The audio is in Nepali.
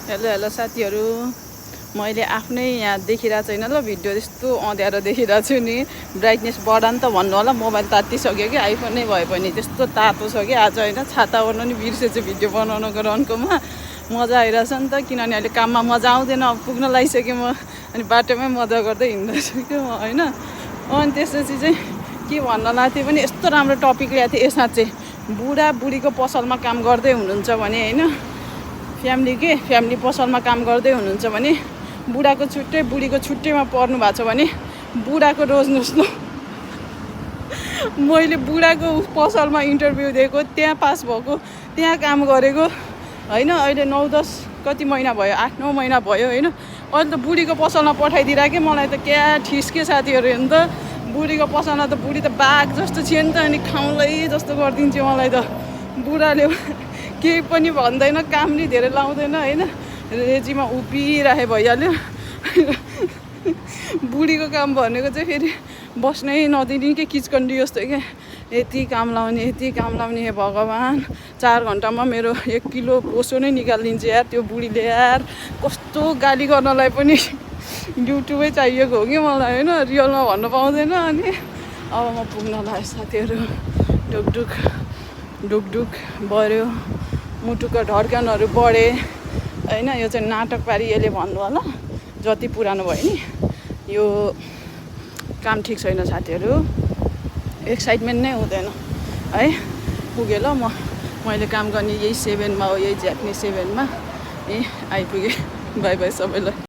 हेलो हेलो साथीहरू, मैले आफ्नै यहाँ देखिरहेको छैन ल भिडियो यस्तो अँध्यारो देखिरहेको छु नि। ब्राइटनेस बढा नि त भन्नु होला, मोबाइल तातिसक्यो कि आइफोन नै भए पनि त्यस्तो तातो छ कि आज होइन। छाता ओर्नु नि बिर्सेछु भिडियो बनाउनको रन्कोमा। मजा आइरहेछ नि त, किनभने अहिले काममा मजा आउँदैन, अब पुग्न लागिसकेँ म। अनि बाटोमै मजा गर्दै हिँड्दैछु क्या म होइन। अनि त्यसपछि चाहिँ के भन्न लाग्थेँ पनि, यस्तो राम्रो टपिक ल्याएको थिएँ यसमा चाहिँ। बुढाबुढीको पसलमा काम गर्दै हुनुहुन्छ भने होइन, फ्यामिली पसलमा काम गर्दै हुनुहुन्छ भने बुढाको छुट्टै बुढीको छुट्टैमा पर्नु भएको छ भने बुढाको रोज्नुहोस् न। मैले बुढाको पसलमा इन्टरभ्यू दिएको, त्यहाँ पास भएको, त्यहाँ काम गरेको होइन। अहिले 9-10 कति महिना भयो, 8-9 महिना भयो होइन। अहिले त बुढीको पसलमा पठाइदिरहेको मलाई त क्या ठिस्के साथीहरू हेर्नु त। बुढीको पसलमा त बुढी त बाघ जस्तो थियो नि त, अनि खाउँलै जस्तो गरिदिन्थ्यो मलाई त। बुढाले केही पनि भन्दैन, काम नि धेरै लाउँदैन होइन। रेजीमा उभिराखे भइहाल्यो। बुढीको काम भनेको चाहिँ फेरि बस्नै नदिने कि किचकन्डी जस्तो क्या। यति काम लाउने हे भगवान्। 4 घन्टामा मेरो 1 किलो बोसो नै निकालिदिन्छ यार त्यो बुढीले यार। कस्तो गाली गर्नलाई पनि युट्युबै चाहिएको हो कि मलाई होइन, रियलमा भन्न पाउँदैन। अनि अब म पुग्न लाग्यो साथीहरू। ढुकढुक बढ्यो, मुटुको धड्कनहरू बढे होइन। यो चाहिँ नाटक पारी यसले भन्नु होला, जति पुरानो भयो नि यो काम ठिक छैन साथीहरू। एक्साइटमेन्ट नै हुँदैन है। पुगेँ ल मैले काम गर्ने यही 7मा हो, यही झ्याक्ने 7मा आइपुगेँ। बाई बाई सबैलाई।